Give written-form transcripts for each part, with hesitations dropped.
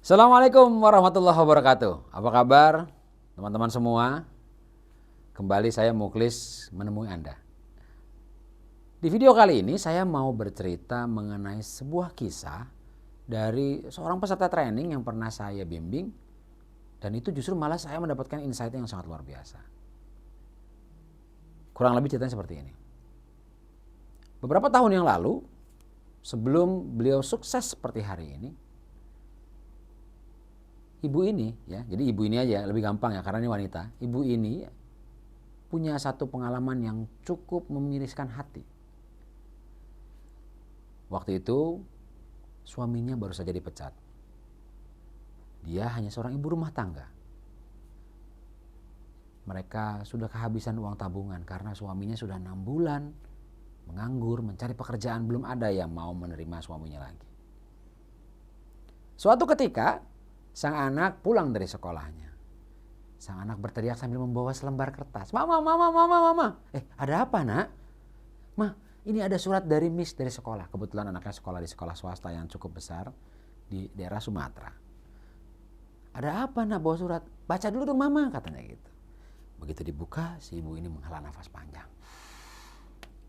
Assalamualaikum warahmatullahi wabarakatuh. Apa kabar teman-teman semua? Kembali saya Muklis menemui Anda. Di video kali ini saya mau bercerita mengenai sebuah kisah dari seorang peserta training yang pernah saya bimbing, dan itu justru malah saya mendapatkan insight yang sangat luar biasa. Kurang lebih ceritanya seperti ini. Beberapa tahun yang lalu, sebelum beliau sukses seperti hari ini, ibu ini, ya, jadi ibu ini aja lebih gampang ya karena ini wanita. Ibu ini punya satu pengalaman yang cukup memiriskan hati. Waktu itu suaminya baru saja dipecat. Dia hanya seorang ibu rumah tangga. Mereka sudah kehabisan uang tabungan karena suaminya sudah 6 bulan menganggur, mencari pekerjaan, belum ada yang mau menerima suaminya lagi. Suatu ketika sang anak pulang dari sekolahnya. Sang anak berteriak sambil membawa selembar kertas. Mama. Ada apa, Nak? Ma, ini ada surat dari Miss dari sekolah. Kebetulan anaknya sekolah di sekolah swasta yang cukup besar di daerah Sumatera. Ada apa, Nak, bawa surat? Baca dulu dong, Mama, katanya gitu. Begitu dibuka, si ibu ini menghela nafas panjang.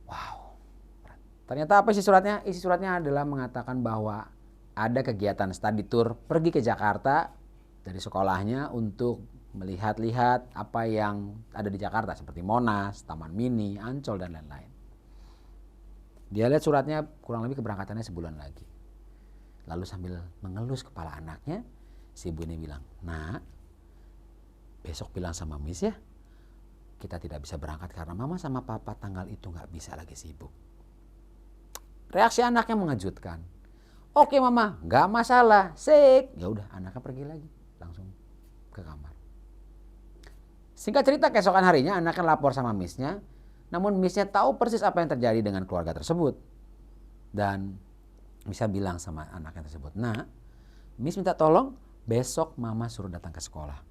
Wow. Ternyata apa isi suratnya? Isi suratnya adalah mengatakan bahwa ada kegiatan study tour pergi ke Jakarta dari sekolahnya untuk melihat-lihat apa yang ada di Jakarta seperti Monas, Taman Mini, Ancol dan lain-lain. Dia lihat suratnya, kurang lebih keberangkatannya sebulan lagi. Lalu sambil mengelus kepala anaknya, si ibu ini bilang, "Nak, besok bilang sama Miss ya, kita tidak bisa berangkat karena Mama sama Papa tanggal itu nggak bisa lagi sibuk." Reaksi anaknya mengejutkan. Oke Mama, nggak masalah, sik. Ya udah, anaknya pergi lagi, langsung ke kamar. Singkat cerita, keesokan harinya anaknya lapor sama Missnya, namun Missnya tahu persis apa yang terjadi dengan keluarga tersebut dan bisa bilang sama anaknya tersebut, "Nah, Miss minta tolong besok Mama suruh datang ke sekolah."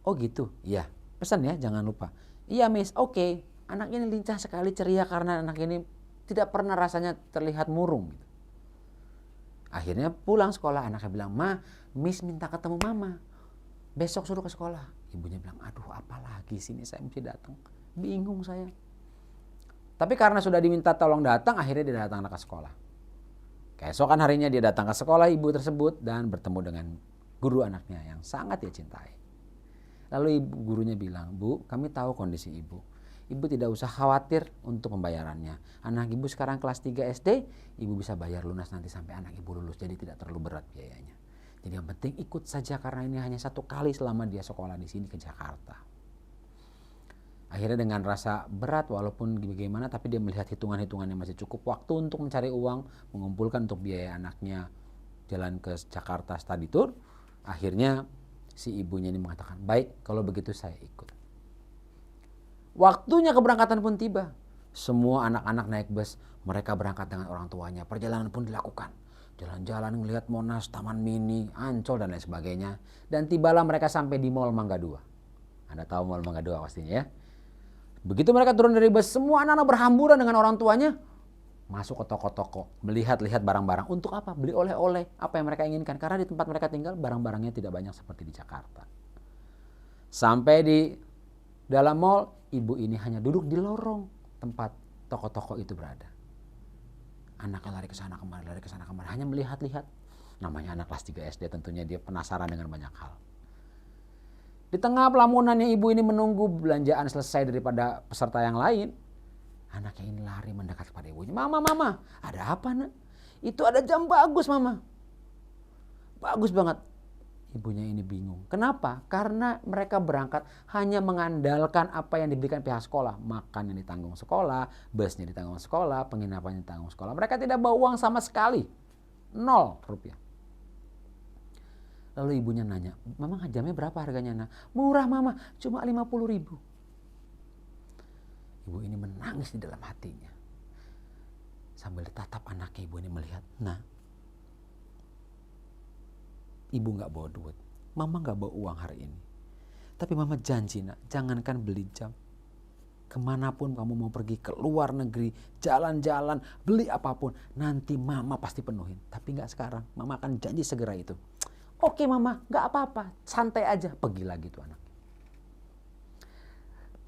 "Oh gitu, iya. Pesan ya, jangan lupa." "Iya Miss, oke." Anak ini lincah sekali, ceria karena anak ini tidak pernah rasanya terlihat murung gitu. Akhirnya pulang sekolah, anaknya bilang, "Ma, Miss minta ketemu Mama. Besok suruh ke sekolah." Ibunya bilang, "Aduh, apalagi sini saya mesti datang. Bingung saya." Tapi karena sudah diminta tolong datang, akhirnya dia datang ke sekolah. Keesokan harinya dia datang ke sekolah ibu tersebut dan bertemu dengan guru anaknya yang sangat dia cintai. Lalu ibu gurunya bilang, "Bu, kami tahu kondisi ibu. Ibu tidak usah khawatir untuk pembayarannya. Anak ibu sekarang kelas 3 SD, ibu bisa bayar lunas nanti sampai anak ibu lulus. Jadi tidak terlalu berat biayanya. Jadi yang penting ikut saja karena ini hanya 1 kali selama dia sekolah di sini ke Jakarta." Akhirnya dengan rasa berat walaupun bagaimana, tapi dia melihat hitungan-hitungan yang masih cukup waktu untuk mencari uang, mengumpulkan untuk biaya anaknya jalan ke Jakarta study tour. Akhirnya si ibunya ini mengatakan, "Baik, kalau begitu saya ikut." Waktunya keberangkatan pun tiba. Semua anak-anak naik bus. Mereka berangkat dengan orang tuanya. Perjalanan pun dilakukan. Jalan-jalan melihat Monas, Taman Mini, Ancol dan lain sebagainya. Dan tibalah mereka sampai di Mall Mangga 2. Anda tahu Mall Mangga 2 pastinya ya. Begitu mereka turun dari bus, semua anak-anak berhamburan dengan orang tuanya. Masuk ke toko-toko. Melihat-lihat barang-barang. Untuk apa? Beli oleh-oleh. Apa yang mereka inginkan. Karena di tempat mereka tinggal barang-barangnya tidak banyak seperti di Jakarta. Sampai di dalam mall, ibu ini hanya duduk di lorong tempat toko-toko itu berada. Anaknya lari ke sana kemari, hanya melihat-lihat. Namanya anak kelas 3 SD, tentunya dia penasaran dengan banyak hal. Di tengah pelamunannya ibu ini menunggu belanjaan selesai daripada peserta yang lain, anaknya ini lari mendekat kepada ibunya. "Mama, ada apa, Nak?" "Itu ada jam bagus, Mama." "Bagus banget." Ibunya ini bingung. Kenapa? Karena mereka berangkat hanya mengandalkan apa yang diberikan pihak sekolah. Makan yang ditanggung sekolah, busnya ditanggung sekolah, penginapan yang ditanggung sekolah. Mereka tidak bawa uang sama sekali. 0 rupiah. Lalu ibunya nanya, "Mama, jamnya berapa harganya, Nak?" "Murah, Mama, cuma 50.000. Ibu ini menangis di dalam hatinya. Sambil ditatap anaknya, ibu ini melihat, "Nah, Ibu gak bawa duit, Mama gak bawa uang hari ini. Tapi Mama janji, Nak, jangankan beli jam. Kemanapun kamu mau pergi, ke luar negeri, jalan-jalan, beli apapun, nanti Mama pasti penuhin. Tapi gak sekarang, Mama akan janji segera itu." Oke mama, nggak apa-apa, santai aja. Pergi lagi tuh anak.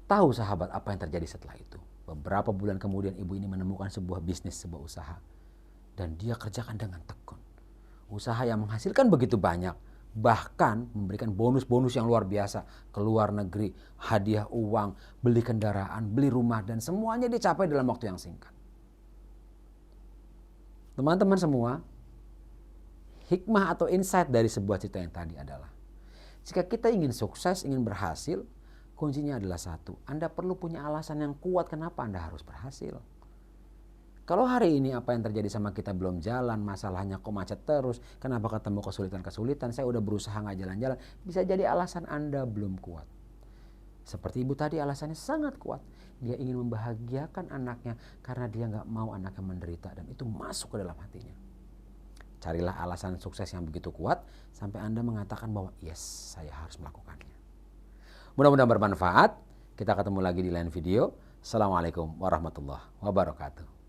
Tahu sahabat apa yang terjadi setelah itu? Beberapa bulan kemudian ibu ini menemukan sebuah bisnis, sebuah usaha. Dan dia kerjakan dengan tekun. Usaha yang menghasilkan begitu banyak. Bahkan memberikan bonus-bonus yang luar biasa. Ke luar negeri, hadiah uang, beli kendaraan, beli rumah. Dan semuanya dicapai dalam waktu yang singkat. Teman-teman semua, hikmah atau insight dari sebuah cerita yang tadi adalah, jika kita ingin sukses, ingin berhasil, kuncinya adalah satu, Anda perlu punya alasan yang kuat kenapa Anda harus berhasil. Kalau hari ini apa yang terjadi sama kita belum jalan, masalahnya kok macet terus, kenapa ketemu kesulitan-kesulitan, saya udah berusaha nggak jalan-jalan, bisa jadi alasan Anda belum kuat. Seperti ibu tadi alasannya sangat kuat. Dia ingin membahagiakan anaknya karena dia nggak mau anaknya menderita dan itu masuk ke dalam hatinya. Carilah alasan sukses yang begitu kuat sampai Anda mengatakan bahwa yes, saya harus melakukannya. Mudah-mudahan bermanfaat. Kita ketemu lagi di lain video. Assalamualaikum warahmatullahi wabarakatuh.